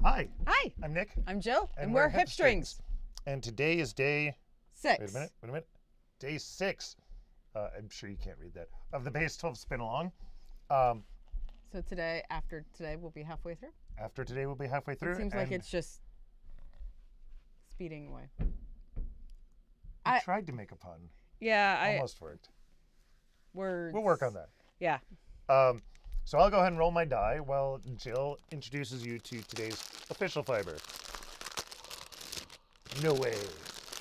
Hi. Hi. I'm Nick. I'm Jill. And we're HipStrings. And today is day... 6. Wait a minute. Day 6. I'm sure you can't read that. Of the Base12 Spinalong. So after today, we'll be halfway through? After today, we'll be halfway through. It seems like it's just speeding away. I tried to make a pun. Yeah, Almost worked. Words. We'll work on that. Yeah. So I'll go ahead and roll my die while Jill introduces you to today's official fiber. No way.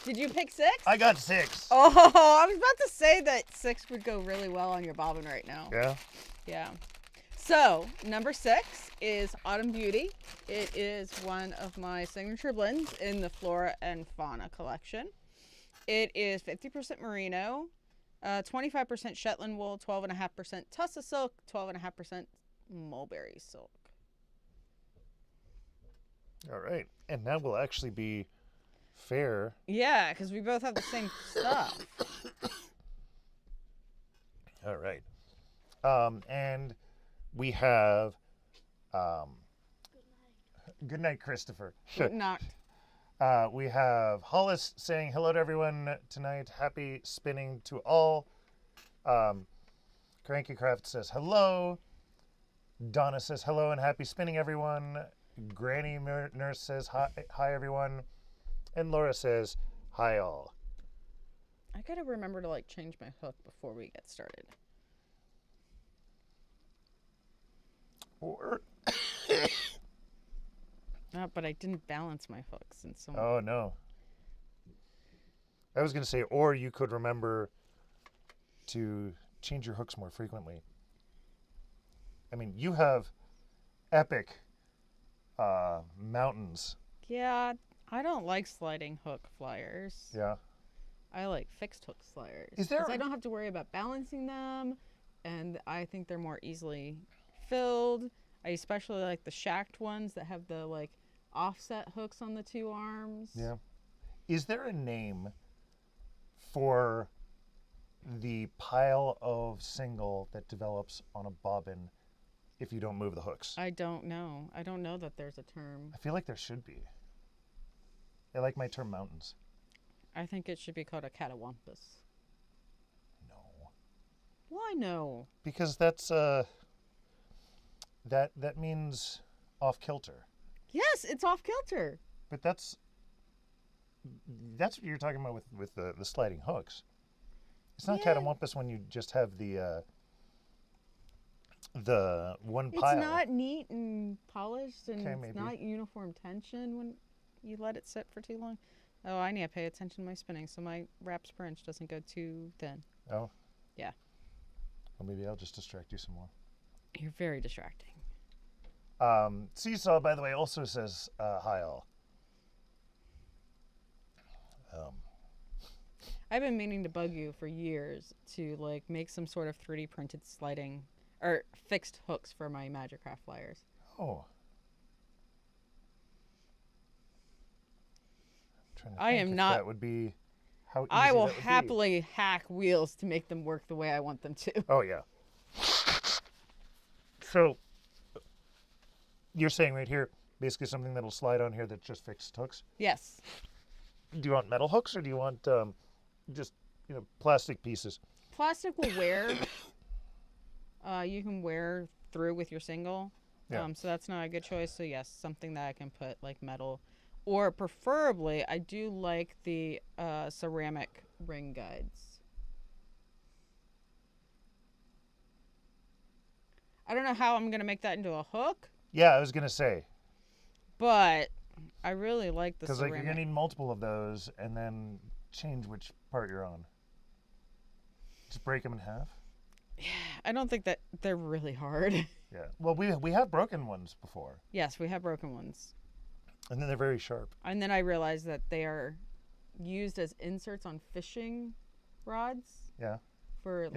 Did you pick 6? I got 6. Oh, I was about to say that 6 would go really well on your bobbin right now. Yeah? Yeah. So, number 6 is Autumn Beauty. It is one of my signature blends in the Flora and Fauna collection. It is 50% merino, 25% Shetland wool, 12.5% Tussa silk, 12.5% mulberry silk. All right. And now we'll actually be fair. Yeah, because we both have the same stuff. All right. And we have... Good night, Christopher. Not. We have Hollis saying hello to everyone tonight. Happy spinning to all. Cranky Craft says hello. Donna says hello and happy spinning, everyone. Granny Nurse says hi everyone. And Laura says hi all. I gotta remember to change my hook before we get started. Or But I didn't balance my hooks and so. Oh no. I was gonna say, or you could remember to change your hooks more frequently. I mean, you have epic mountains. Yeah, I don't like sliding hook flyers. Yeah. I like fixed hook flyers. Is there? 'Cause I don't have to worry about balancing them, and I think they're more easily filled. I especially like the shacked ones that have the offset hooks on the 2 arms. Yeah. Is there a name for the pile of single that develops on a bobbin if you don't move the hooks? I don't know. I don't know that there's a term. I feel like there should be. I like my term mountains. I think it should be called a catawampus. No. Why no? Because that's that means off kilter. Yes, it's off kilter. But that's what you're talking about with the sliding hooks. It's not catawampus when you just have the one pile. It's not neat and polished, and Okay, it's maybe. not uniform tension when you let it sit for too long. Oh, I need to pay attention to my spinning so my wraps per inch doesn't go too thin. Oh. Yeah. Well, maybe I'll just distract you some more. You're very distracting. Seesaw, by the way, also says hi all. I've been meaning to bug you for years to make some sort of 3D printed sliding or fixed hooks for my Magic Craft flyers. Oh. I'm trying to I think am if not. That would be how easy I will that would be. happily hack wheels to make them work the way I want them to. Oh yeah. So you're saying right here, basically something that'll slide on here that's just fixed hooks. Yes. Do you want metal hooks or do you want just plastic pieces? Plastic will wear. You can wear through with your single. Yeah. So that's not a good choice. So yes, something that I can put metal, or preferably I do like the ceramic ring guides. I don't know how I'm gonna make that into a hook. Yeah, I was gonna say. But I really like the Because ceramic. you're gonna need multiple of those, and then change which part you're on. Just break them in half. Yeah, I don't think that they're really hard. Yeah. Well, we have broken ones before. Yes, we have broken ones. And then they're very sharp. And then I realized that they are used as inserts on fishing rods. Yeah. For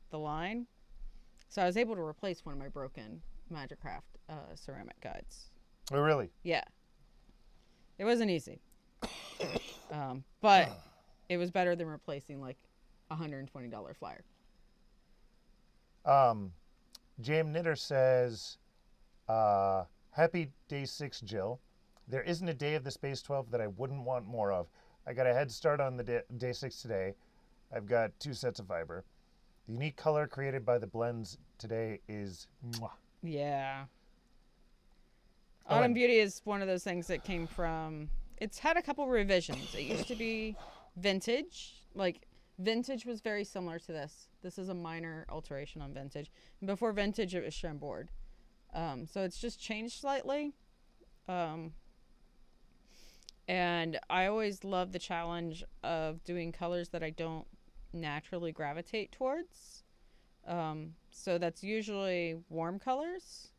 the line. So I was able to replace one of my broken Magic Craft ceramic guides. Oh, really? Yeah. It wasn't easy. But it was better than replacing $120 flyer. Jam Knitter says, happy day 6, Jill. There isn't a day of this Base 12 that I wouldn't want more of. I got a head start on the day 6 today. I've got 2 sets of fiber. The unique color created by the blends today is mwah. Yeah. Oh, Autumn and- Beauty is one of those things that came from. It's had a couple revisions. It used to be vintage. Like, vintage was very similar to this. This is a minor alteration on vintage. And before vintage, it was Chambord. So it's just changed slightly. And I always love the challenge of doing colors that I don't naturally gravitate towards. So that's usually warm colors.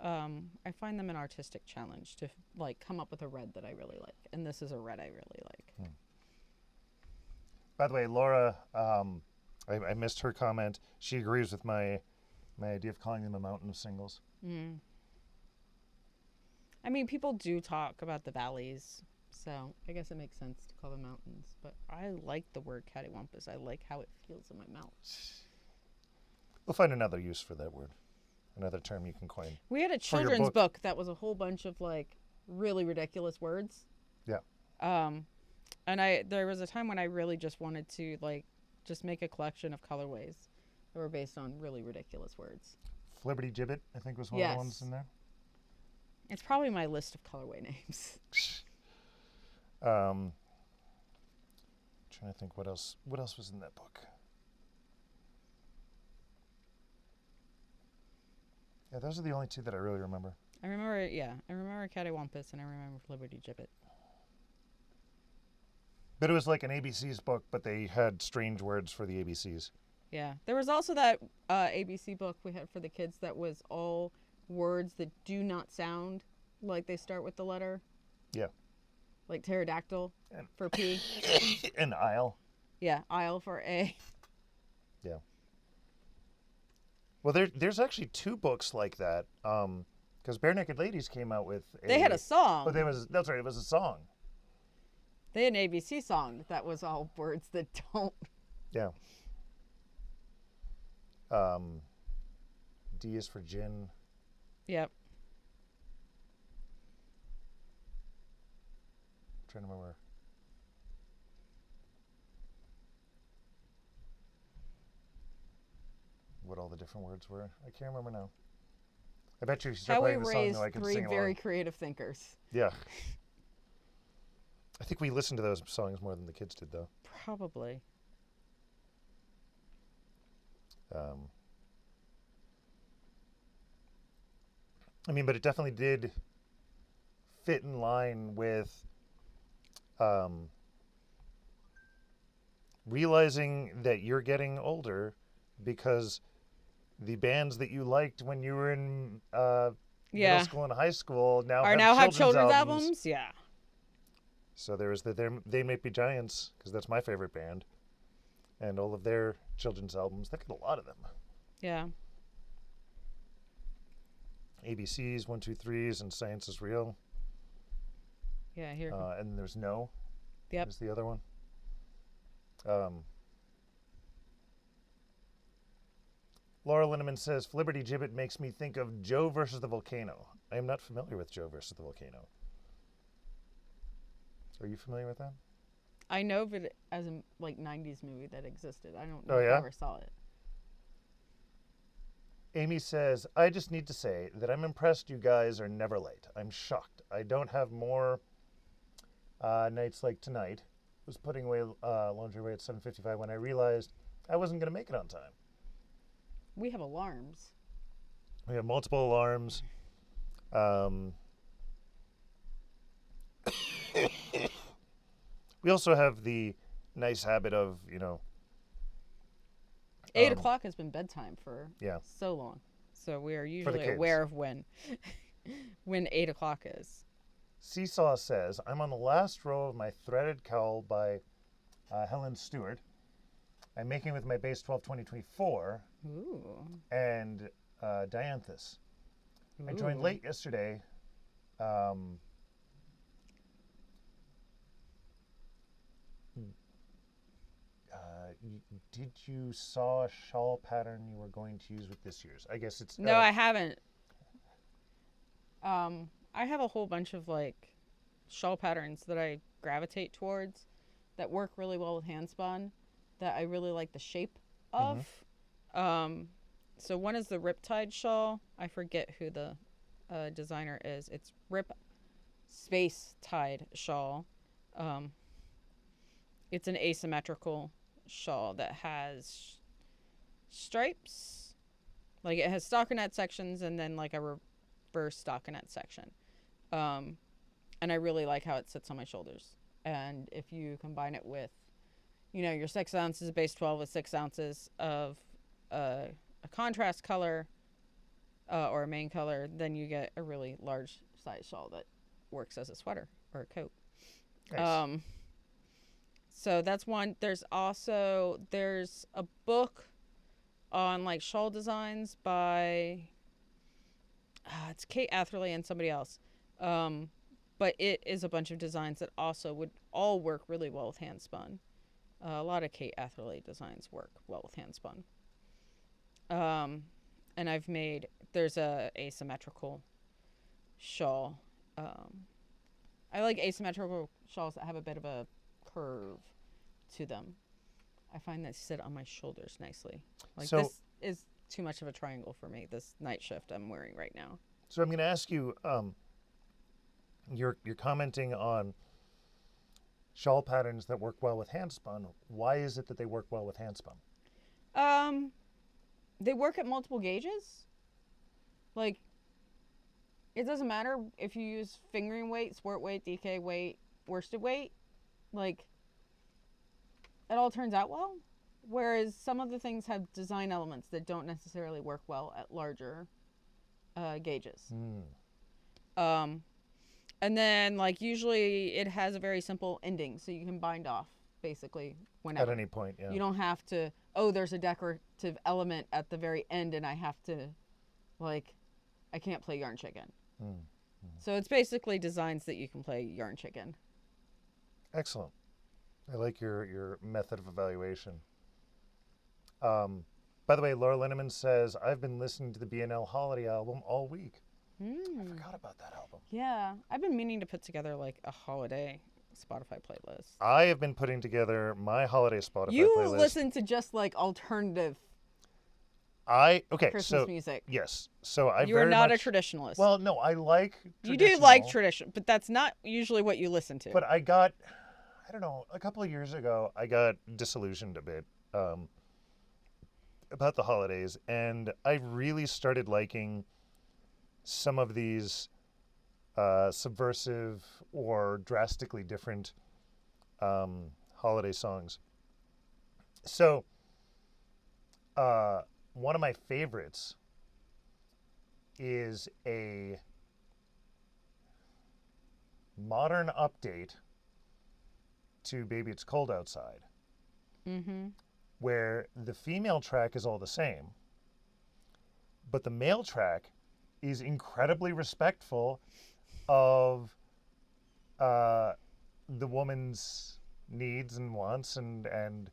I find them an artistic challenge to like come up with a red that I really like, and this is a red I really like. By the way, Laura, I missed her comment. She agrees with my idea of calling them a mountain of singles. I mean, people do talk about the valleys, so I guess it makes sense to call them mountains. But I like the word cattywampus. I like how it feels in my mouth. We'll find another use for that word. Another term you can coin. We had a For your children's book. book that was a whole bunch of like really ridiculous words. Yeah. And there was a time when I really just wanted to like just make a collection of colorways that were based on really ridiculous words. Flibberty Gibbet, I think, was one of the ones in there. It's probably my list of colorway names. Trying to think what else was in that book. Yeah, those are the only 2 that I really remember. I remember Cattywampus and I remember Liberty Gibbet. But it was like an ABC's book, but they had strange words for the ABCs. Yeah. There was also that ABC book we had for the kids that was all words that do not sound like they start with the letter. Yeah. Like pterodactyl for P. An aisle. Yeah, aisle for A. Yeah. Well, there's actually 2 books like that. Because Bare Naked Ladies came out with They had a song. But that's right, it was a song. They had an ABC song that was all words that don't. Yeah. D is for gin. Yep. I'm trying to remember. What all the different words were. I can't remember now. I bet you if you start How we playing the song, raised though, I can 3 sing very along. creative thinkers. Yeah. I think we listened to those songs more than the kids did, though. Probably. I mean, but it definitely did fit in line with realizing that you're getting older because the bands that you liked when you were in middle school and high school now have children's albums. Yeah. So there was They Might Be Giants, because that's my favorite band, and all of their children's albums. They've got a lot of them. Yeah. ABCs, 1, 2, 3s, and Science is Real. Yeah, here. And there's No. Yep. Is the other one. Laura Linneman says, Flibberty Gibbet makes me think of Joe versus the Volcano. I am not familiar with Joe versus the Volcano. Are you familiar with that? I know of it as a like 90s movie that existed. I don't know Oh, if yeah? I ever saw it. Amy says, I just need to say that I'm impressed you guys are never late. I'm shocked. I don't have more nights like tonight. I was putting away laundry away at 7:55 when I realized I wasn't going to make it on time. We have alarms. We have multiple alarms. We also have the nice habit of, 8 o'clock has been bedtime for Yeah. so long. So we are the usually kids. aware of when 8 o'clock is. Seesaw says, I'm on the last row of my threaded cowl by Helen Stewart. I'm making with my Base 12 2024 Ooh. and Dianthus. I joined Ooh. late yesterday. Did you saw a shawl pattern you were going to use with this year's? I guess it's... No, I haven't. I have a whole bunch of like shawl patterns that I gravitate towards that work really well with hand spun, that I really like the shape of. So one is the Riptide shawl. I forget who the designer is. It's Rip Space Tide shawl. It's an asymmetrical shawl that has stripes. Like it has stockinette sections and then like a reverse stockinette section. And I really like how it sits on my shoulders. And if you combine it with, your 6 ounces of Base12 with 6 ounces of a contrast color or a main color, then you get a really large size shawl that works as a sweater or a coat. Nice. So that's one. There's a book on like shawl designs by it's Kate Atherley and somebody else. But it is a bunch of designs that also would all work really well with hand spun. A lot of Kate Atherley designs work well with hand spun. And there's a asymmetrical shawl. I like asymmetrical shawls that have a bit of a curve to them. I find that sit on my shoulders nicely. This is too much of a triangle for me, this night shift I'm wearing right now. So I'm going to ask you, you're commenting on shawl patterns that work well with hand spun. Why is it that they work well with hand spun? They work at multiple gauges. Like, it doesn't matter if you use fingering weight, sport weight, DK weight, worsted weight. Like, it all turns out well. Whereas some of the things have design elements that don't necessarily work well at larger gauges. And then, like, usually it has a very simple ending, so you can bind off, basically, whenever. At any point, yeah. You don't have to, there's a decorative element at the very end, and I have to, like, I can't play yarn chicken. So it's basically designs that you can play yarn chicken. Excellent. I like your method of evaluation. By the way, Laura Linneman says, I've been listening to the BNL Holiday album all week. I forgot about that album. Yeah, I've been meaning to put together like a holiday Spotify playlist. I have been putting together my holiday Spotify playlist. You listen to just like alternative Christmas music. Yes. So you are not a traditionalist. Well, no, I like You do like tradition, but that's not usually what you listen to. But I don't know, a couple of years ago, I got disillusioned a bit about the holidays, and I really started liking some of these subversive or drastically different holiday songs. So, one of my favorites is a modern update to Baby It's Cold Outside, where the female track is all the same, but the male track is incredibly respectful of the woman's needs and wants and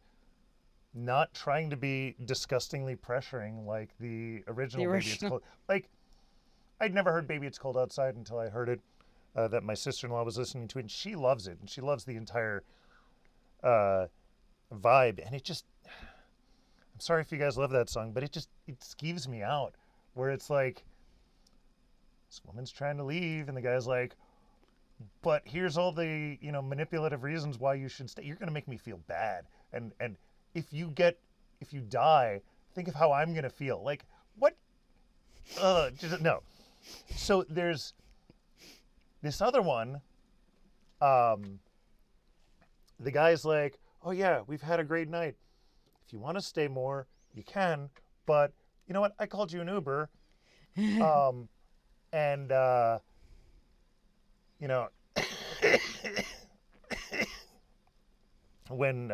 not trying to be disgustingly pressuring like the original Baby It's Cold. Like, I'd never heard Baby It's Cold Outside until I heard it, that my sister-in-law was listening to it, and she loves it, and she loves the entire vibe, and it just, I'm sorry if you guys love that song, but it skeeves me out, where it's like, this woman's trying to leave, and the guy's like, but here's all the, manipulative reasons why you should stay. You're going to make me feel bad. And if you die, think of how I'm going to feel. Like, what? No. So there's this other one. The guy's like, oh yeah, we've had a great night. If you want to stay more, you can. But you know what? I called you an Uber. And when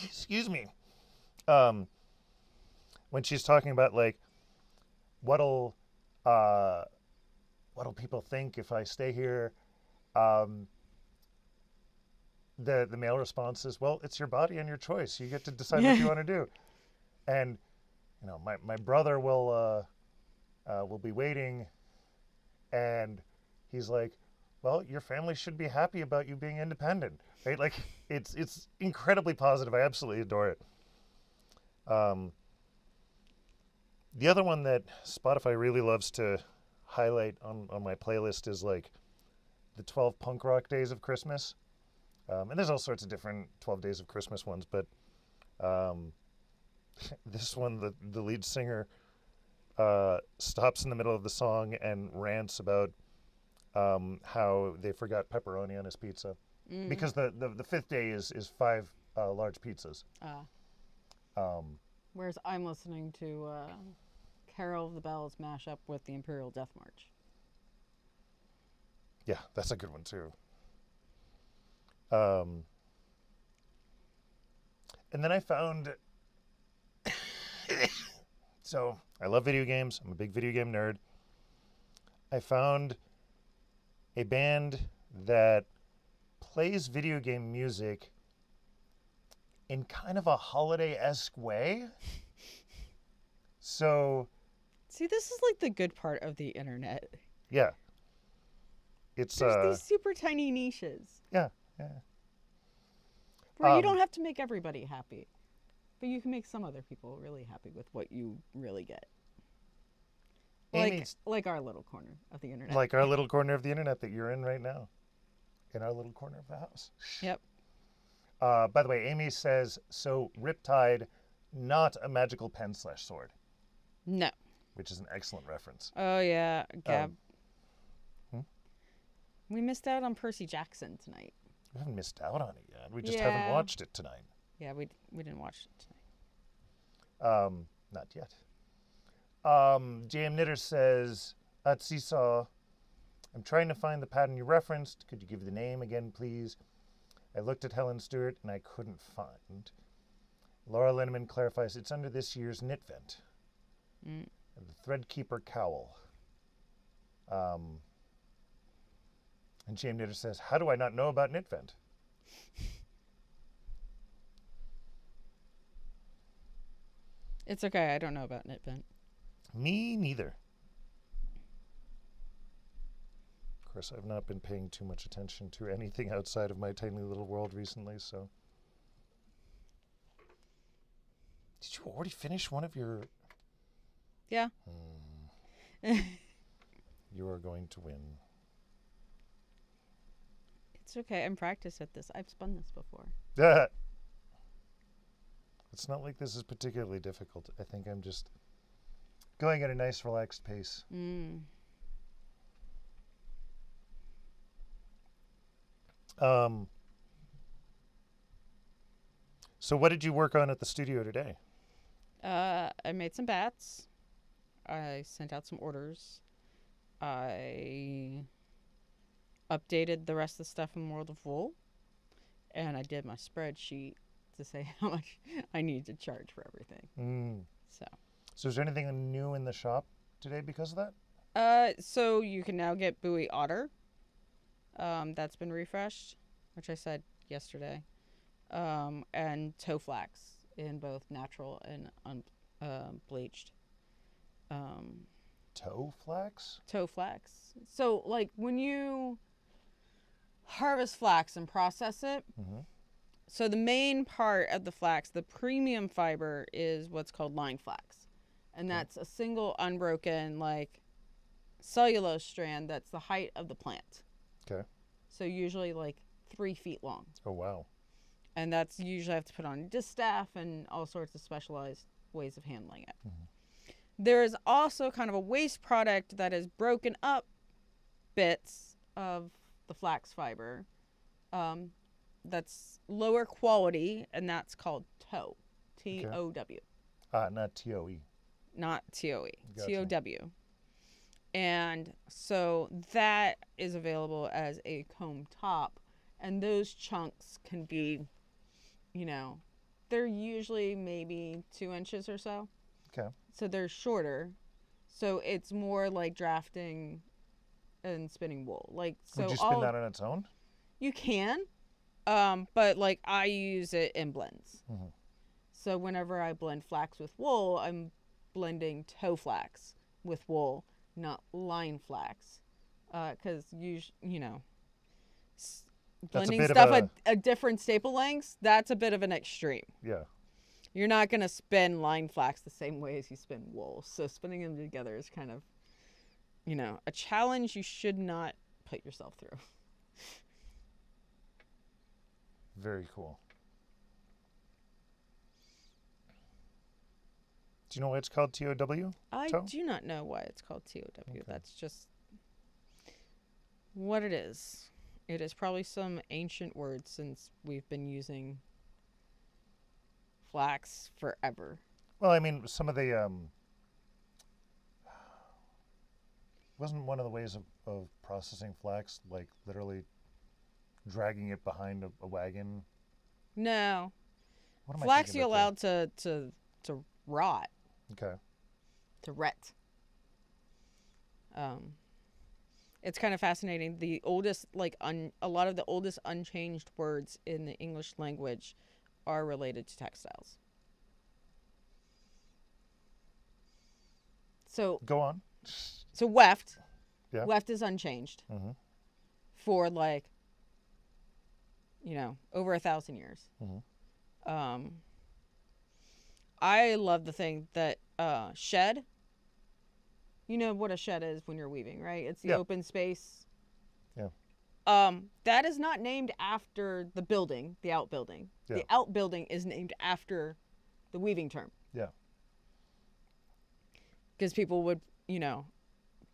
excuse me, when she's talking about like what'll people think if I stay here, the male response is, well, it's your body and your choice. You get to decide what you want to do. And my brother will be waiting, and he's like, well, your family should be happy about you being independent, right? Like, it's incredibly positive. I absolutely adore it. Um, the other one that Spotify really loves to highlight on my playlist is like the 12 punk rock days of Christmas. And there's all sorts of different 12 days of Christmas ones, but um, this one, the lead singer stops in the middle of the song and rants about how they forgot pepperoni on his pizza. Because the fifth day is 5 large pizzas. Whereas I'm listening to Carol of the Bells mash up with the Imperial Death March. Yeah, that's a good one too. And then I found. So I love video games. I'm a big video game nerd. I found a band that plays video game music in kind of a holiday-esque way. So, see, this is like the good part of the internet. Yeah. It's There's these super tiny niches. Yeah. Where you don't have to make everybody happy, but you can make some other people really happy with what you really get. Like our little corner of the internet. Like our little corner of the internet that you're in right now. In our little corner of the house. Yep. By the way, Amy says, so Riptide, not a magical pen/sword. No. Which is an excellent reference. Oh, yeah. Gab. We missed out on Percy Jackson tonight. We haven't missed out on it yet. We just haven't watched it tonight. Yeah, we didn't watch it tonight. Not yet. JM Knitter says, at Seesaw, I'm trying to find the pattern you referenced. Could you give the name again, please? I looked at Helen Stewart and I couldn't find. Laura Linneman clarifies it's under this year's knit vent. The Threadkeeper cowl. And JM Knitter says, how do I not know about knit vent? It's okay. I don't know about knit vent. Me neither. Of course, I've not been paying too much attention to anything outside of my tiny little world recently, so. Did you already finish one of your... Yeah. You are going to win. It's okay. I'm practiced at this. I've spun this before. It's not like this is particularly difficult. I think I'm just going at a nice, relaxed pace. So what did you work on at the studio today? I made some bats. I sent out some orders. I updated the rest of the stuff in World of Wool. And I did my spreadsheet to say how much I need to charge for everything. So is there anything new in the shop today because of that? So you can now get Buoy Otter. That's been refreshed, which I said yesterday. And toe flax in both natural and bleached. Toe flax? Toe flax. So, like, when you harvest flax and process it, so the main part of the flax, the premium fiber, is what's called line flax. And that's a single unbroken, like, cellulose strand that's the height of the plant. Okay. So usually, like, 3 feet long. Oh, wow. And that's usually I have to put on distaff and all sorts of specialized ways of handling it. There is also kind of a waste product that is broken up bits of the flax fiber that's lower quality, and that's called tow. T-O-W. Not T-O-E. Not T-O-E. Gotcha. T-O-W. And so that is available as a comb top, and those chunks can be, you know, they're usually maybe 2 inches or so. Okay. So they're shorter. So it's more like drafting and spinning wool. Like, so would you spin that on its own? You can, but like I use it in blends. So whenever I blend flax with wool, I'm blending toe flax with wool, not line flax, because you know That's a blending bit of stuff a- at different staple lengths, that's a bit of an extreme. Yeah. You're not going to spin line flax the same way as you spin wool. So spinning them together is kind of, a challenge you should not put yourself through. Very cool. Do you know why it's called TOW? I Toe? do not know why it's called TOW. Okay. That's just what it is. It is probably some ancient word since we've been using flax forever. Well, I mean, some of the wasn't one of the ways of processing flax like literally dragging it behind a wagon? No. What am I Flax thinking you about allowed to rot, there? Okay. to ret. It's kind of fascinating. The oldest, a lot of the oldest unchanged words in the English language are related to textiles. So Go on. weft, Yeah. weft is unchanged Mm-hmm. for over 1,000 years. Mm-hmm. I love the thing that shed. You know what a shed is when you're weaving, right? It's the open space. Yeah. That is not named after the building, the outbuilding. Yeah. The outbuilding is named after the weaving term. Yeah. Because people would,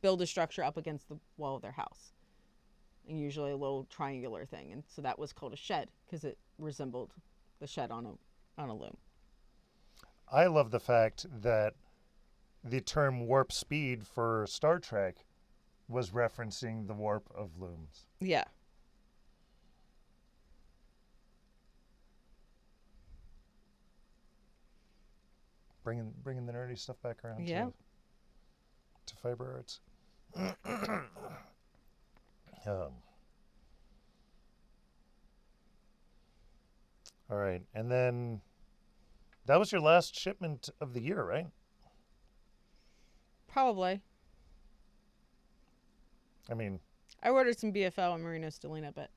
build a structure up against the wall of their house. And usually a little triangular thing. And so that was called a shed because it resembled the shed on a loom. I love the fact that the term warp speed for Star Trek was referencing the warp of looms. Yeah. Bringing the nerdy stuff back around to fiber arts. All right, and then that was your last shipment of the year, right? Probably. I mean, I ordered some BFL and Merino Stellina, but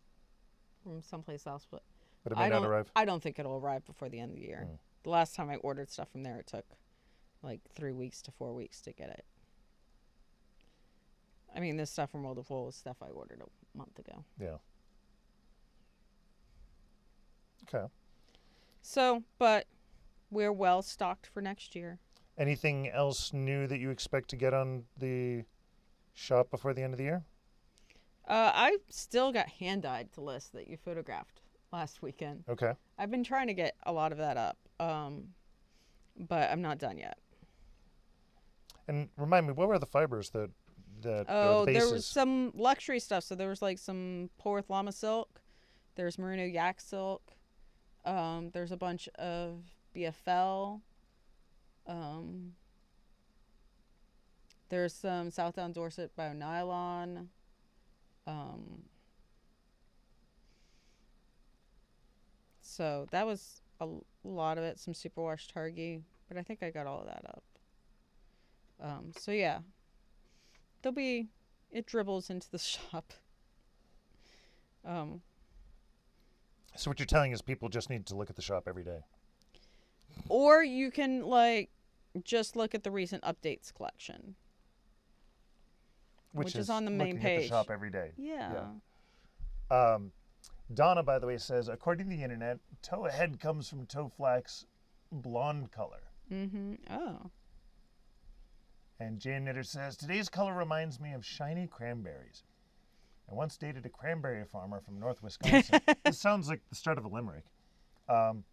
from someplace else. But it may not arrive. I don't think it'll arrive before the end of the year. The last time I ordered stuff from there, it took 3 weeks to 4 weeks to get it. I mean, this stuff from World of Wool is stuff I ordered a month ago. Yeah. Okay. So, but we're well stocked for next year. Anything else new that you expect to get on the shop before the end of the year? I still got hand-dyed to list that you photographed last weekend. Okay. I've been trying to get a lot of that up, but I'm not done yet. And remind me, what were the fibers that or Oh, the there bases? was some luxury stuff. So there was some Porth llama silk. There's merino yak silk. There's a bunch of BFL. There's some Southdown Dorset bio nylon. So that was a lot of it. Some superwash targi, but I think I got all of that up. So yeah, it dribbles into the shop. So what you're telling is people just need to look at the shop every day. Or you can just look at the recent updates collection, which is on the main looking page. At the shop every day. Yeah. Donna, by the way, says, according to the internet, toe ahead comes from toe flax blonde color. Mm-hmm. Oh. And Jane Knitter says, today's color reminds me of shiny cranberries. I once dated a cranberry farmer from North Wisconsin. This sounds like the start of a limerick. And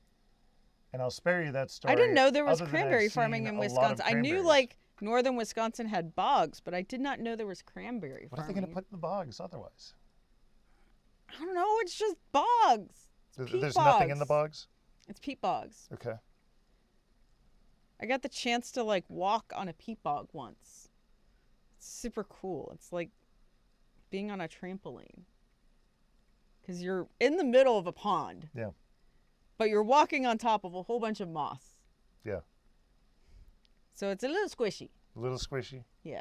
I'll spare you that story. I didn't know there was other than cranberry I've farming seen in a lot of Wisconsin. I knew cranberries. northern Wisconsin had bogs, but I did not know there was cranberry What are they farming. going to put in the bogs otherwise? I don't know. It's just bogs. It's peat There's bogs. nothing in the bogs? It's peat bogs. Okay. I got the chance to walk on a peat bog once. It's super cool. It's like being on a trampoline. Because you're in the middle of a pond. Yeah. But you're walking on top of a whole bunch of moss. Yeah. So it's a little squishy. A little squishy. Yeah.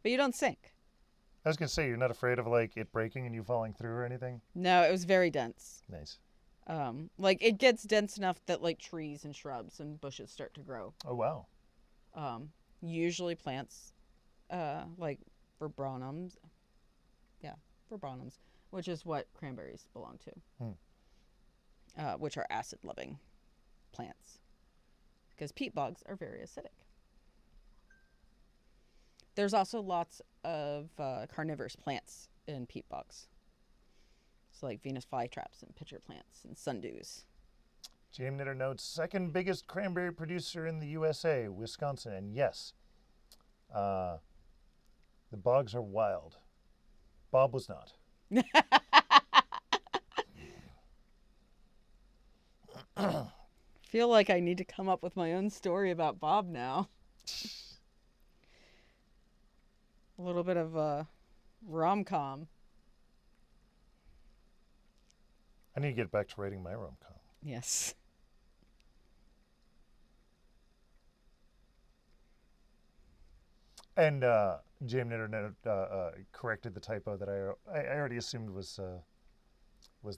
But you don't sink. I was gonna say, you're not afraid of like it breaking and you falling through or anything? No, it was very dense. Nice. Like it gets dense enough that like trees and shrubs and bushes start to grow. Oh wow. Usually plants, like viburnums. Yeah, viburnums, which is what cranberries belong to. Which are acid-loving plants, because peat bogs are very acidic. There's also lots of carnivorous plants in peat bogs. So like Venus flytraps and pitcher plants and sundews. Jam Knitter notes, second biggest cranberry producer in the USA, Wisconsin. And yes, the bogs are wild. Bob was not. Feel like I need to come up with my own story about Bob now. A little bit of a rom-com. I need to get back to writing my rom-com. Yes. And Jam Knitter corrected the typo that I already assumed was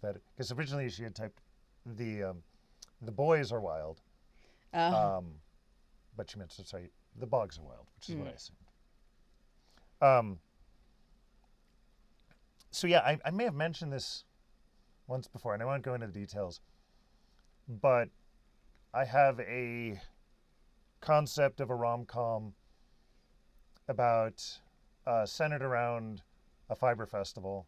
that, because originally she had typed the boys are wild, but she meant to say the bogs are wild, which is what I assumed. So yeah, I may have mentioned this once before, and I won't go into the details, but I have a concept of a rom-com about centered around a fiber festival,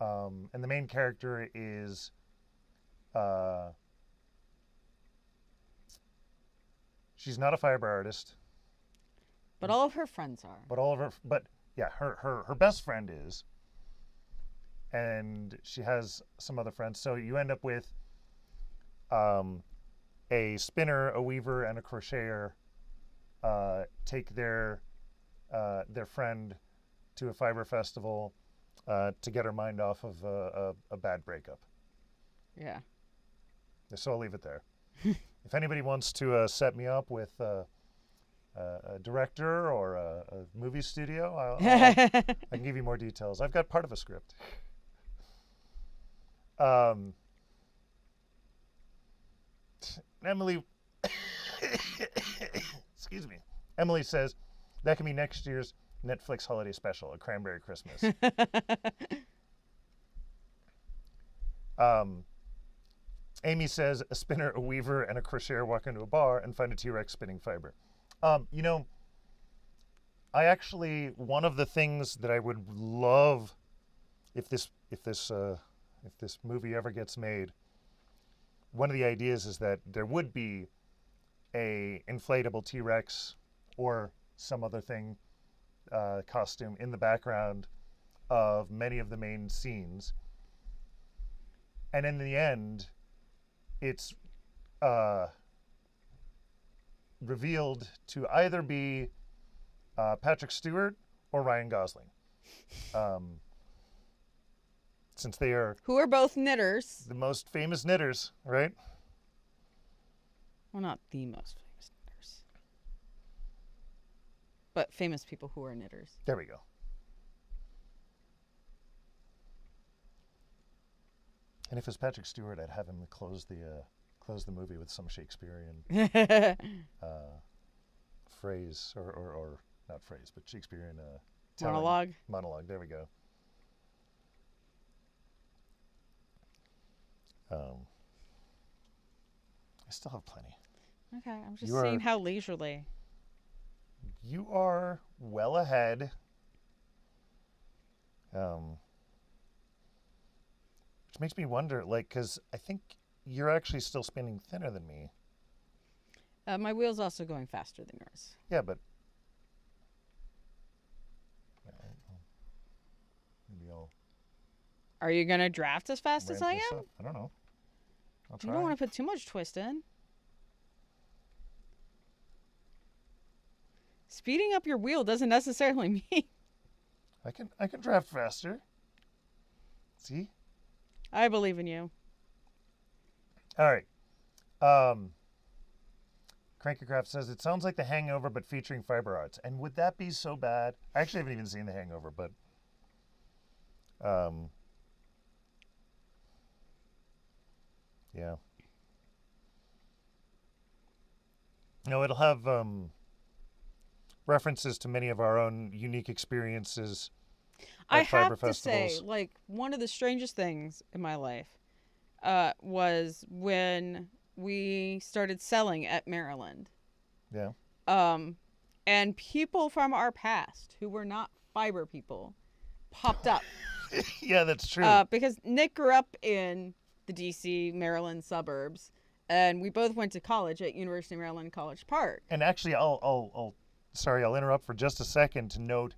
and the main character is she's not a fiber artist, but all of her friends are. But yeah, her best friend is, and she has some other friends. So you end up with a spinner, a weaver, and a crocheter take their friend to a fiber festival to get her mind off of a bad breakup. Yeah. So I'll leave it there. If anybody wants to set me up with a director or a movie studio, I can give you more details. I've got part of a script. Emily, excuse me. Emily says that can be next year's Netflix holiday special, A Cranberry Christmas. Amy says a spinner, a weaver, and a crocheter walk into a bar and find a T-Rex spinning fiber. You know, I actually, one of the things that I would love if this movie ever gets made, one of the ideas is that there would be a inflatable T-Rex or some other thing, costume in the background of many of the main scenes. And in the end, it's revealed to either be Patrick Stewart or Ryan Gosling. Since they are... Who are both knitters. The most famous knitters, right? Well, not the most famous knitters. But famous people who are knitters. There we go. And if it's Patrick Stewart, I'd have him close the movie with some Shakespearean phrase, or not phrase, but Shakespearean monologue. Monologue. There we go. I still have plenty. Okay, I'm just seeing how leisurely. You are well ahead. Which makes me wonder, like, because I think you're actually still spinning thinner than me. My wheel's also going faster than yours. Yeah, but maybe I'll. Are you gonna draft as fast as I am? I don't know. I'll try. You don't want to put too much twist in. Speeding up your wheel doesn't necessarily mean I can draft faster. See? I believe in you. All right. Crankycraft says it sounds like The Hangover, but featuring fiber arts. And would that be so bad? I actually haven't even seen The Hangover, but Um, yeah. No, it'll have references to many of our own unique experiences I at fiber have to say, festivals. like, one of the strangest things in my life was when we started selling at Maryland. Yeah. Um, and people from our past who were not fiber people popped up. Yeah, that's true. Because Nick grew up in the DC, Maryland suburbs, and we both went to college at University of Maryland College Park. And actually, sorry, I'll interrupt for just a second to note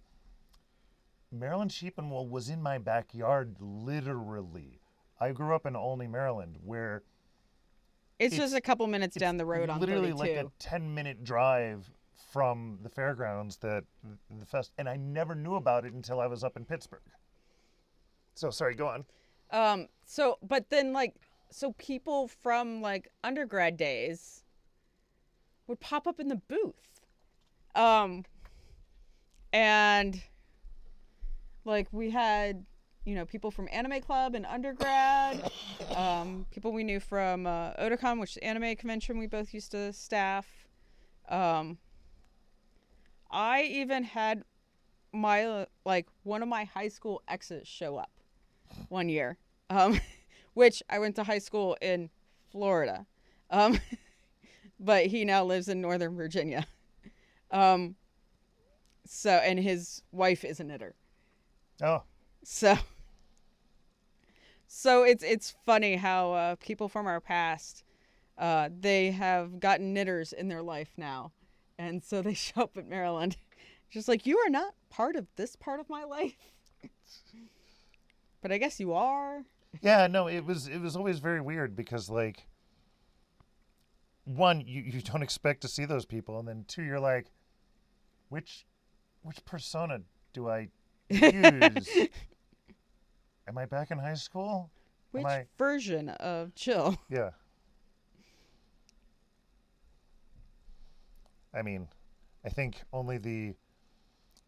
Maryland Sheep and Wool was in my backyard, literally. I grew up in Olney, Maryland, where It's just a couple minutes down the road on literally 32. like a 10-minute drive from the fairgrounds that the fest, and I never knew about it until I was up in Pittsburgh. So sorry, go on. But then so people from like undergrad days would pop up in the booth. And like we had, people from Anime Club and undergrad, people we knew from Otakon, which is the anime convention we both used to staff. I even had my one of my high school exes show up one year, which I went to high school in Florida, but he now lives in Northern Virginia. And his wife is a knitter. Oh, So it's funny how people from our past, they have gotten knitters in their life now, and so they show up at Maryland, just like, you are not part of this part of my life, but I guess you are. yeah, no, it was always very weird because like, one, you don't expect to see those people, and then two, you're like, which persona do I use? Am I back in high school? Which version of chill? Yeah. I mean, I think only the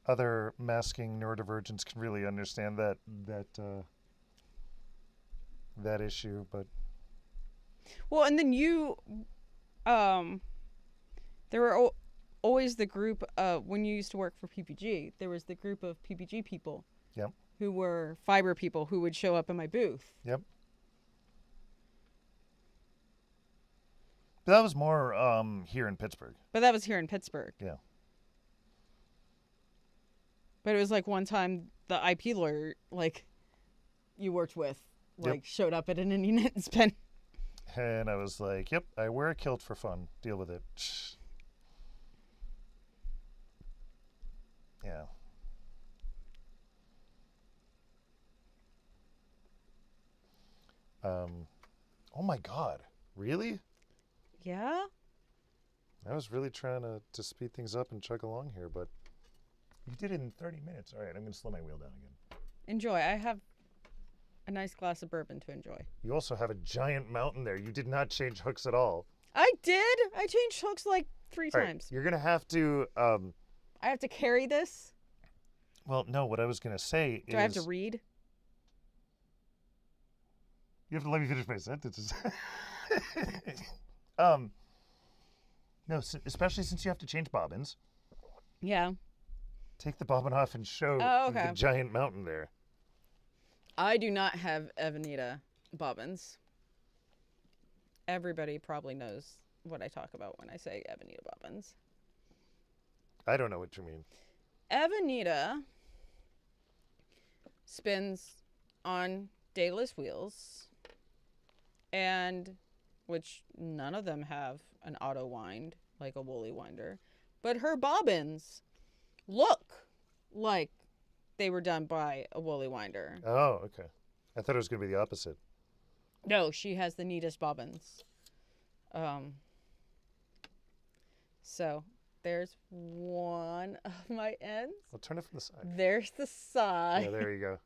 other masking neurodivergents can really understand that issue, but Well, and then there were always the group when you used to work for PPG. There was the group of PPG people. Yep. Who were fiber people who would show up in my booth. Yep. But that was more here in Pittsburgh. But that was here in Pittsburgh. Yeah. But it was like one time the IP lawyer, like, you worked with, like, showed up at an Indian Knit and Spin. And I was like, yep, I wear a kilt for fun. Deal with it. Yeah. Oh my God. Really? Yeah? I was really trying to speed things up and chug along here, but you did it in 30 minutes. All right, I'm going to slow my wheel down again. Enjoy. I have a nice glass of bourbon to enjoy. You also have a giant mountain there. You did not change hooks at all. I did. I changed hooks like 3 All times. Right, you're going to have to... I have to carry this? Well, no, what I was going to say is... Do I have to read? You have to let me finish my sentences. No, especially since you have to change bobbins. Yeah. Take the bobbin off and show the giant mountain there. I do not have Evanita bobbins. Everybody probably knows what I talk about when I say Evanita bobbins. I don't know what you mean. Evanita spins on dayless wheels, and which none of them have an auto wind like a woolly winder, but her bobbins look like they were done by a woolly winder. Oh, okay. I thought it was going to be the opposite. No, she has the neatest bobbins. So there's one of my ends. Well, turn it from the side. There's the side. Yeah, there you go.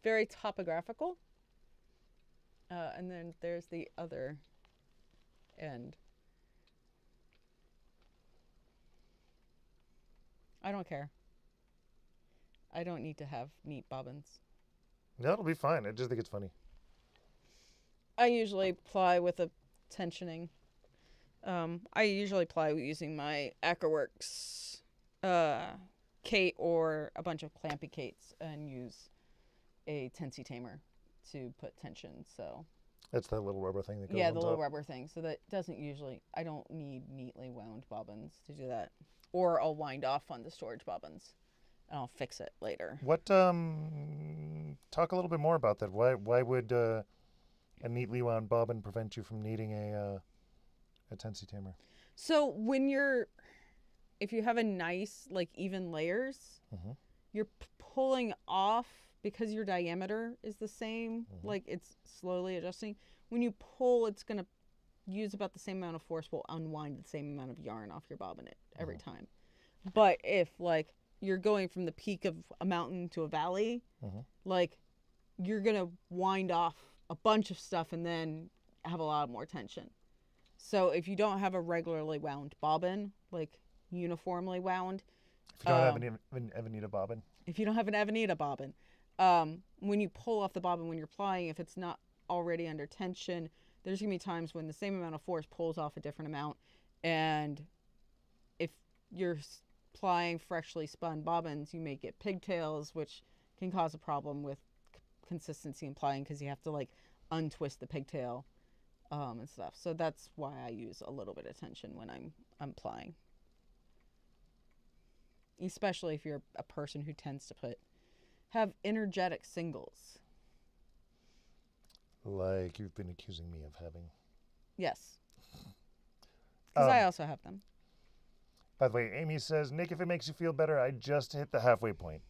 Very topographical. And then there's the other end. I don't care. I don't need to have neat bobbins. That'll be fine. I just think it's funny. I usually ply with a tensioning. I usually ply using my Acroworks Kate or a bunch of clampy Kates and use a Tensy Tamer to put tension. So That's that little rubber thing that goes yeah, on the top. little rubber thing. So that doesn't usually. I don't need neatly wound bobbins to do that, or I'll wind off on the storage bobbins, and I'll fix it later. What? Talk a little bit more about that. Why would a neatly wound bobbin prevent you from needing a Tensy Tamer? So if you have a nice like even layers, Mm-hmm. you're pulling off because your diameter is the same. Mm-hmm. Like it's slowly adjusting. When you pull, it's gonna use about the same amount of force. Will unwind the same amount of yarn off your bobbin every time. But if like you're going from the peak of a mountain to a valley, like you're gonna wind off a bunch of stuff and then have a lot more tension. So if you don't have a regularly wound bobbin, like uniformly wound, If you don't have an Evanita bobbin, if you don't have an Evanita bobbin, when you pull off the bobbin when you're plying, if it's not already under tension, there's gonna be times when the same amount of force pulls off a different amount, and if you're plying freshly spun bobbins, you may get pigtails, which can cause a problem with consistency in plying because you have to like untwist the pigtail and stuff. So that's why I use a little bit of tension when I'm plying, especially if you're a person who tends to have energetic singles. like you've been accusing me of having. Yes, because I Um, also have them. By the way, Amy says, Nick, if it makes you feel better, I just hit the halfway point.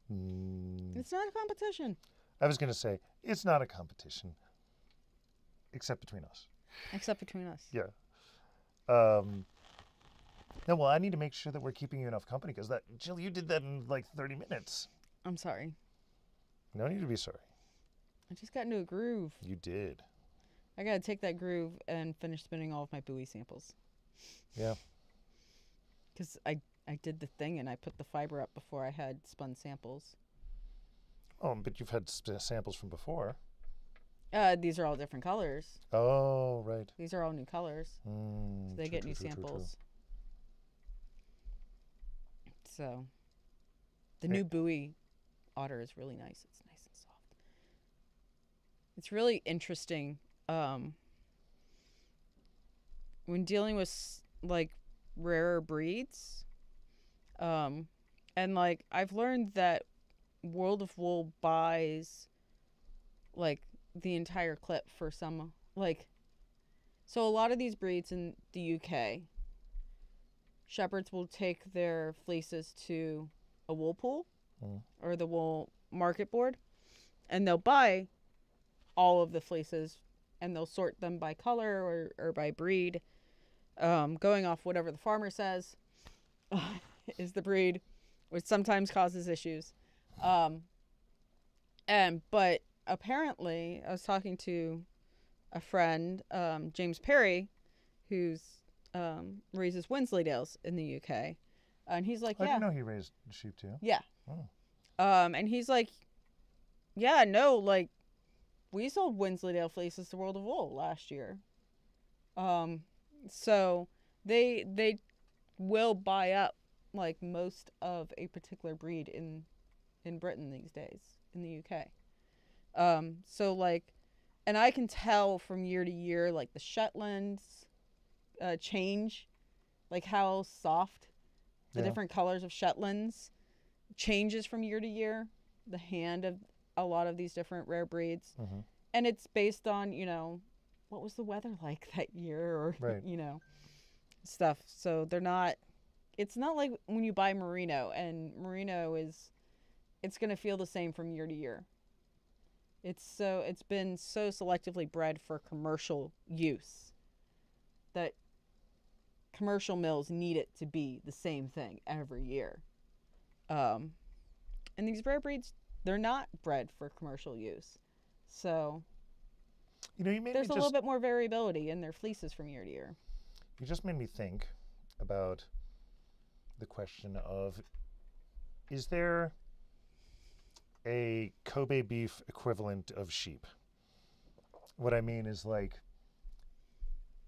It's not a competition. I was going to say, it's not a competition, except between us. Except between us. Yeah. No, well, I need to make sure that we're keeping you enough company because Jill, you did that in like 30 minutes. I'm sorry. No need to be sorry. I just got into a groove. You did. I gotta take that groove and finish spinning all of my buoy samples. Yeah. Because I did the thing and I put the fiber up before I had spun samples. Oh, but you've had samples from before. These are all different colors. Oh, right. These are all new colors. So they get new samples. So the new buoy otter is really nice. It's nice and soft. It's really interesting when dealing with like rarer breeds. And like I've learned that World of Wool buys like the entire clip for some like, so a lot of these breeds in the UK, shepherds will take their fleeces to a wool pool or the wool market board, and they'll buy all of the fleeces and they'll sort them by color or by breed, going off whatever the farmer says is the breed, which sometimes causes issues. But apparently I was talking to a friend, James Perry, who's raises Wensleydales in the UK, and he's like, I didn't know he raised sheep too. yeah. Oh. And he's like, yeah, no, like we sold Wensleydale fleeces to World of Wool last year. So they will buy up like most of a particular breed in Britain these days, in the UK. So like, and I can tell from year to year, like the Shetlands change, like how soft the different colors of Shetlands changes from year to year, the hand of a lot of these different rare breeds. And it's based on, you know, what was the weather like that year, or you know, stuff. So they're not, it's not like when you buy merino, and merino it's going to feel the same from year to year. It's been so selectively bred for commercial use that commercial mills need it to be the same thing every year. And these rare breeds, they're not bred for commercial use. So you know, there's a little bit more variability in their fleeces from year to year. You just made me think about the question of, is there a Kobe beef equivalent of sheep. What I mean is like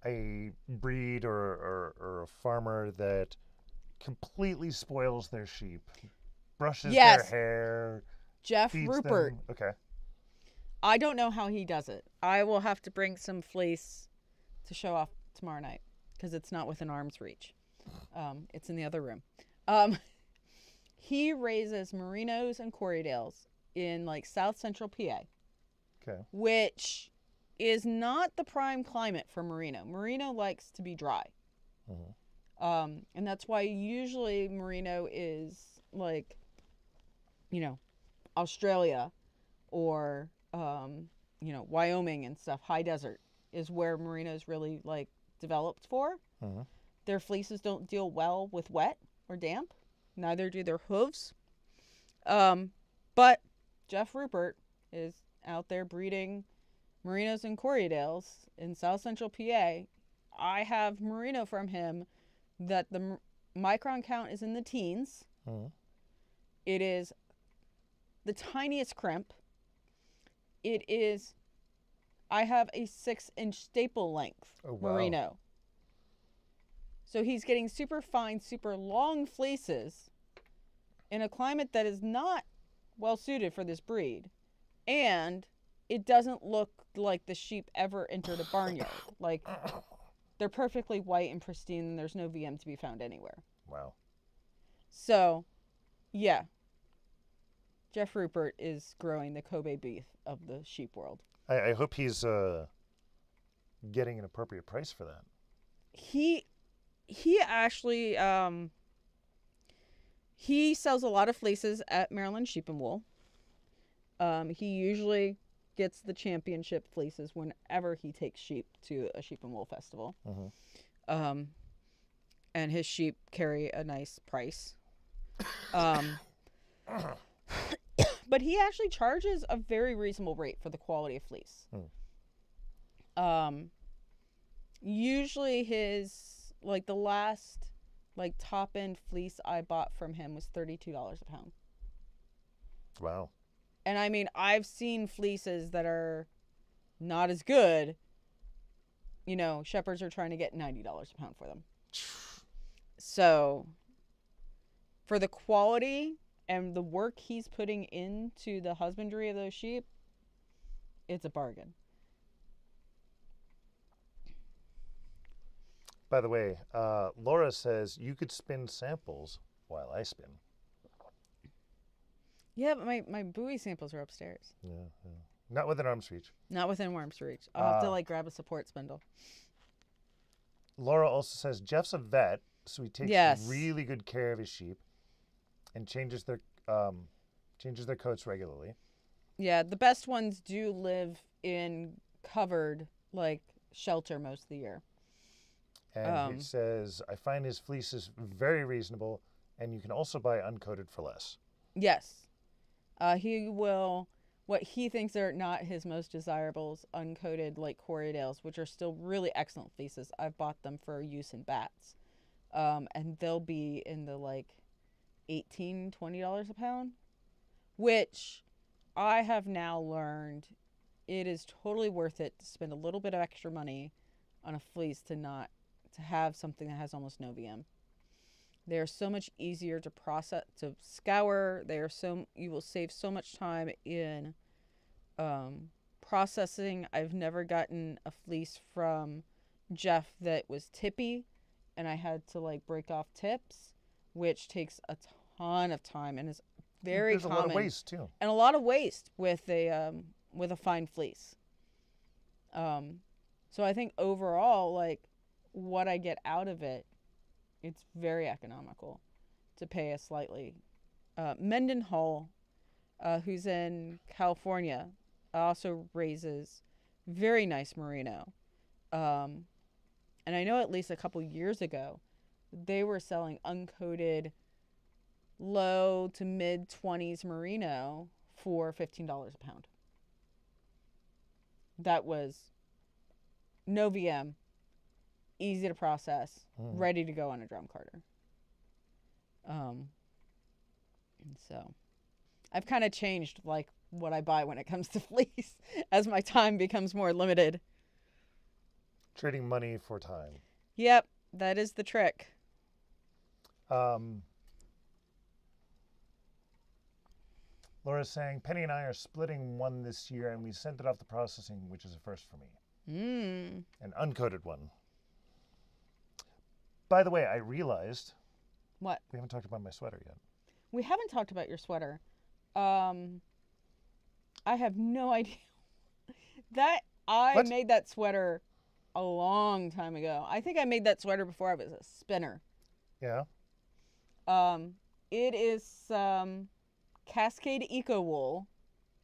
a breed or a farmer that completely spoils their sheep, brushes their Yes, hair, Jeff feeds Rupert. them. Okay. I don't know how he does it. I will have to bring some fleece to show off tomorrow night because it's not within arm's reach. It's in the other room. He raises merinos and Corriedales in like South Central PA, Okay. which is not the prime climate for merino. Merino likes to be dry. And that's why usually merino is like, Australia or, Wyoming and stuff. High desert is where merino is really like developed for. Their fleeces don't deal well with wet or damp. Neither do their hooves. But Jeff Rupert is out there breeding merinos and Corriedales in South Central PA. I have merino from him that the micron count is in the teens. It is the tiniest crimp. I have a 6-inch staple length merino. So he's getting super fine, super long fleeces in a climate that is not well suited for this breed. And it doesn't look like the sheep ever entered a barnyard. Like, they're perfectly white and pristine, and there's no VM to be found anywhere. Wow. So, yeah. Jeff Rupert is growing the Kobe beef of the sheep world. I hope he's getting an appropriate price for that. He actually he sells a lot of fleeces at Maryland Sheep and Wool. He usually gets the championship fleeces whenever he takes sheep to a sheep and wool festival. And his sheep carry a nice price. But he actually charges a very reasonable rate for the quality of fleece. Usually his, like, the last, like, top end fleece I bought from him was $32 a pound. Wow. And I mean, I've seen fleeces that are not as good. Shepherds are trying to get $90 a pound for them. So, for the quality and the work he's putting into the husbandry of those sheep, it's a bargain. By the way, Laura says you could spin samples while I spin. Yeah, but my buoy samples are upstairs. Yeah. Not within arm's reach. Not within arm's reach. I'll have to grab a support spindle. Laura also says Jeff's a vet, so he takes really good care of his sheep and changes their coats regularly. Yeah, the best ones do live in covered shelter most of the year. And he says, I find his fleeces very reasonable, and you can also buy uncoated for less. Yes. He will, what he thinks are not his most desirables, uncoated Corriedales, which are still really excellent fleeces. I've bought them for use in bats. And they'll be in the $18, $20 a pound, which I have now learned it is totally worth it to spend a little bit of extra money on a fleece to have something that has almost no VM. They are so much easier to process, to scour. You will save so much time in processing. I've never gotten a fleece from Jeff that was tippy, and I had to break off tips, which takes a ton of time and is very common. There's a lot of waste too, and a lot of waste with a fine fleece. So I think overall, what I get out of it, it's very economical to pay a slightly. Mendenhall, who's in California, also raises very nice merino. And I know at least a couple years ago, they were selling uncoated low to mid 20s merino for $15 a pound. That was no VM, easy to process, ready to go on a drum carter. I've kind of changed like what I buy when it comes to fleece as my time becomes more limited. Trading money for time. Yep, that is the trick. Laura's saying, Penny and I are splitting one this year, and we sent it off the processing, which is a first for me. An uncoated one. By the way, I realized... What? We haven't talked about my sweater yet. We haven't talked about your sweater. I have no idea. I made that sweater a long time ago. I think I made that sweater before I was a spinner. Yeah? It is Cascade Eco Wool.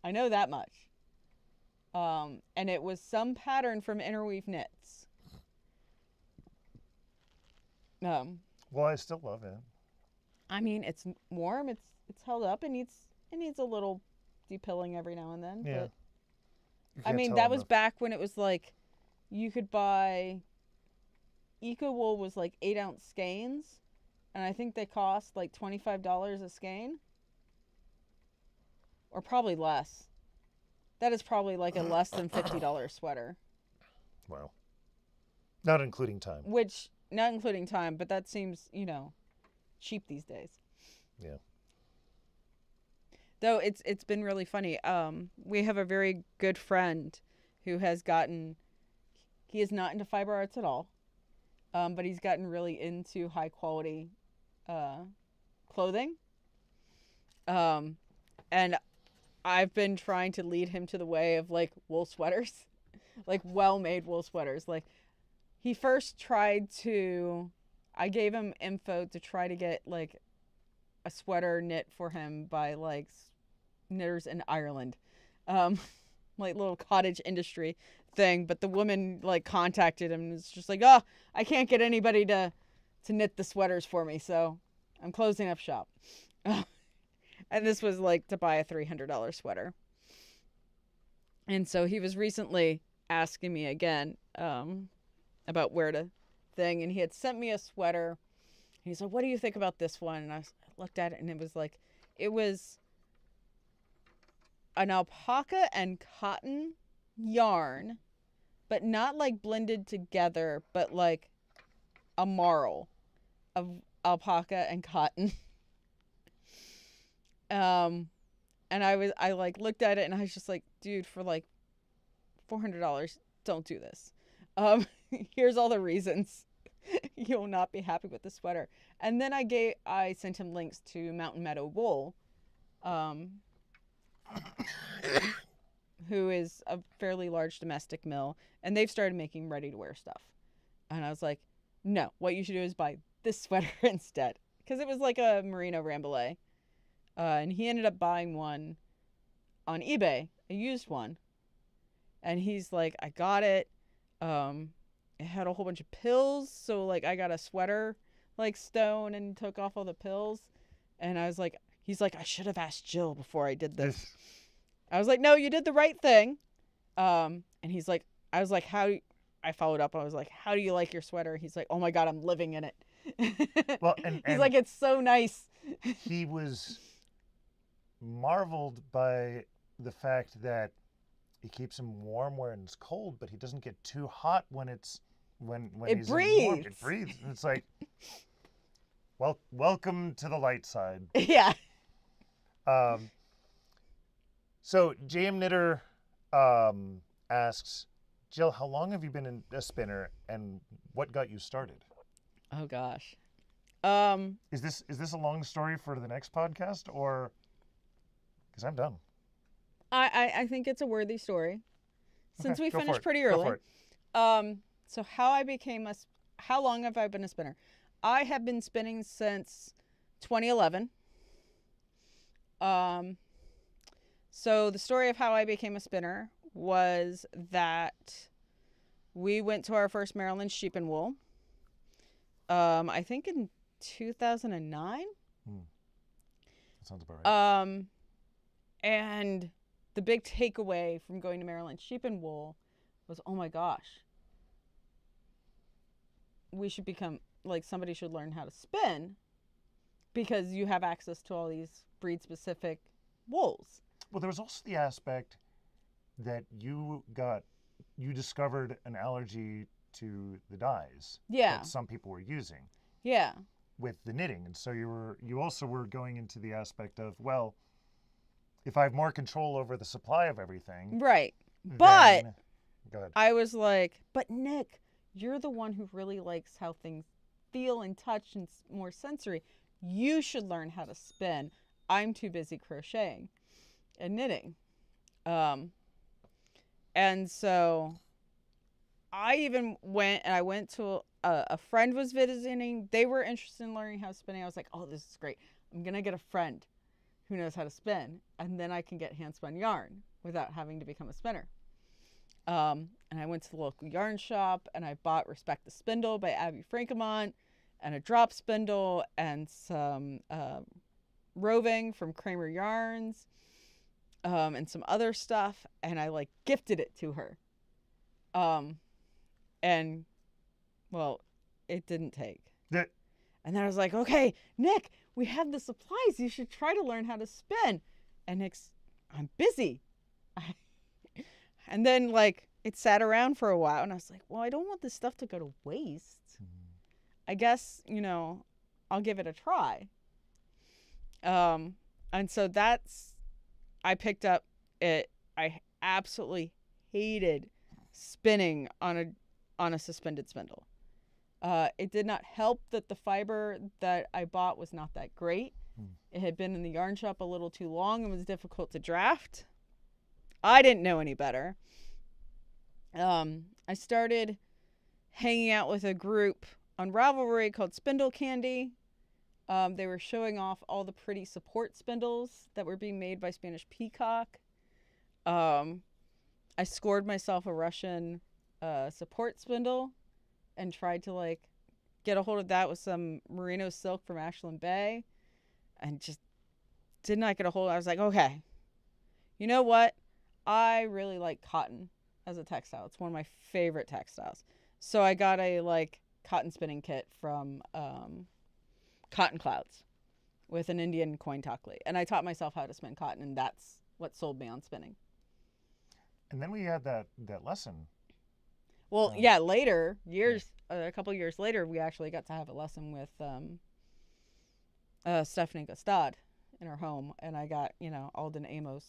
I know that much. And it was some pattern from Interweave Knits. Well, I still love it. I mean, it's warm. It's held up. It needs a little depilling every now and then. Yeah. But, I mean, that was back when it was like, you could buy, Eco Wool was like 8-ounce skeins, and I think they cost like $25 a skein. Or probably less. That is probably like a less than $50 sweater. Wow. Not including time. Not including time, but that seems, cheap these days. Yeah. Though it's been really funny. We have a very good friend who has gotten, he is not into fiber arts at all, but he's gotten really into high quality clothing. And I've been trying to lead him to the way of like wool sweaters, like well-made wool sweaters. Like he first tried to, I gave him info to try to get like a sweater knit for him by like knitters in Ireland, like little cottage industry thing. But the woman like contacted him and was just like, oh, I can't get anybody to knit the sweaters for me, so I'm closing up shop. And this was like to buy a $300 sweater. And so he was recently asking me again about where to thing. And he had sent me a sweater. And he's like, what do you think about this one? And I looked at it and it was an alpaca and cotton yarn, but not like blended together, but like a marl of alpaca and cotton. And I like looked at it and I was just like, dude, for like $400, don't do this. Here's all the reasons you'll not be happy with the sweater. And then I sent him links to Mountain Meadow Wool, who is a fairly large domestic mill, and they've started making ready to wear stuff. And I was like, no, what you should do is buy this sweater instead. Because it was like a merino rambouillet. And he ended up buying one on eBay, a used one. And he's like, I got it. It had a whole bunch of pills. So, like, I got a sweater, like, stone and took off all the pills. And I was like, he's like, I should have asked Jill before I did this. I was like, no, you did the right thing. And he's like, I was like, I followed up. I was like, how do you like your sweater? He's like, oh my God, I'm living in it. Well, he's like, it's so nice. He was marveled by the fact that it keeps him warm when it's cold, but he doesn't get too hot when it's when it he's breathes. warm. It breathes. And it's like, well, welcome to the light side. Yeah. So JM Knitter asks, Jill, how long have you been a spinner, and what got you started? Oh gosh. Is this a long story for the next podcast, or because I'm done? I think it's a worthy story, since Okay, we go for finished it. pretty Go early. for it. So how long have I been a spinner? I have been spinning since 2011. So the story of how I became a spinner was that we went to our first Maryland sheep and wool. I think in 2009. That sounds about right. And the big takeaway from going to Maryland sheep and wool was, oh my gosh, we should become, like, somebody should learn how to spin, because you have access to all these breed specific wools. Well, there was also the aspect that you discovered an allergy to the dyes Yeah. that some people were using Yeah. with the knitting. And so you also were going into the aspect of, well, if I have more control over the supply of everything, Right. But then, go ahead. I was like, but Nick, you're the one who really likes how things feel and touch and more sensory. You should learn how to spin. I'm too busy crocheting and knitting. And so I even went to a friend was visiting. They were interested in learning how to spin. I was like, oh, this is great. I'm going to get a friend who knows how to spin. And then I can get hand spun yarn without having to become a spinner. And I went to the local yarn shop and I bought Respect the Spindle by Abby Frankemont and a drop spindle and some roving from Kramer Yarns and some other stuff. And I like gifted it to her. And well, it didn't take. Yeah. And then I was like, okay, Nick, we have the supplies. You should try to learn how to spin. And Nick's, I'm busy. And then like it sat around for a while and I was like, well, I don't want this stuff to go to waste. I guess, I'll give it a try. And so I picked up it. I absolutely hated spinning on a suspended spindle. It did not help that the fiber that I bought was not that great. It had been in the yarn shop a little too long and was difficult to draft. I didn't know any better. I started hanging out with a group on Ravelry called Spindle Candy. They were showing off all the pretty support spindles that were being made by Spanish Peacock. I scored myself a Russian support spindle and tried to get a hold of that with some merino silk from Ashland Bay and just did not get a hold of it. I was like, okay, you know what? I really like cotton as a textile. It's one of my favorite textiles. So I got a cotton spinning kit from Cotton Clouds with an Indian coin tockley. And I taught myself how to spin cotton, and that's what sold me on spinning. And then we had that lesson. Well, later, a couple years later, we actually got to have a lesson with Stephanie Gastad in her home. And I got, Alden Amos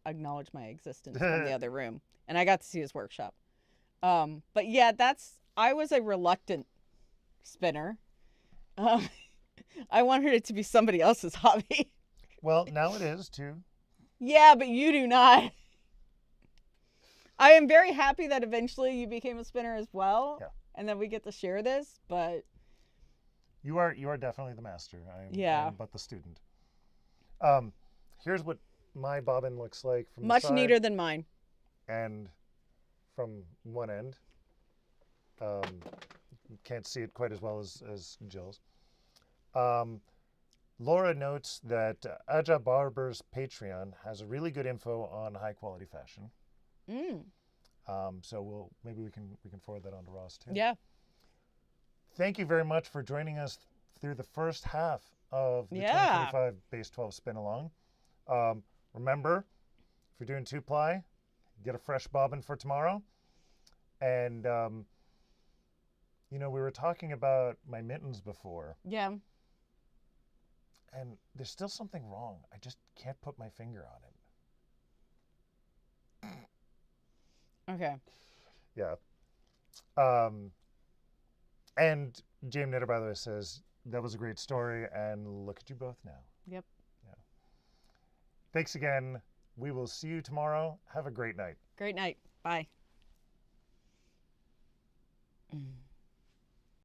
acknowledge my existence from the other room. And I got to see his workshop. But yeah, I was a reluctant spinner. I wanted it to be somebody else's hobby. Well, now it is too. Yeah, but you do not. I am very happy that eventually you became a spinner as well. Yeah. And that we get to share this, but you are definitely the master. I am but the student. Here's what my bobbin looks like from much the side neater than mine. and from one end. Can't see it quite as well as Jill's. Laura notes that Aja Barber's Patreon has really good info on high quality fashion. So maybe we can forward that on to Ross too. Yeah. Thank you very much for joining us through the first half of the 2025 Base 12 Spin Along. Remember, if you're doing 2-ply, get a fresh bobbin for tomorrow. And we were talking about my mittens before. Yeah. And there's still something wrong. I just can't put my finger on it. Okay. Yeah. And James Knitter, by the way, says, that was a great story, and look at you both now. Yep. Yeah. Thanks again. We will see you tomorrow. Have a great night. Great night. Bye.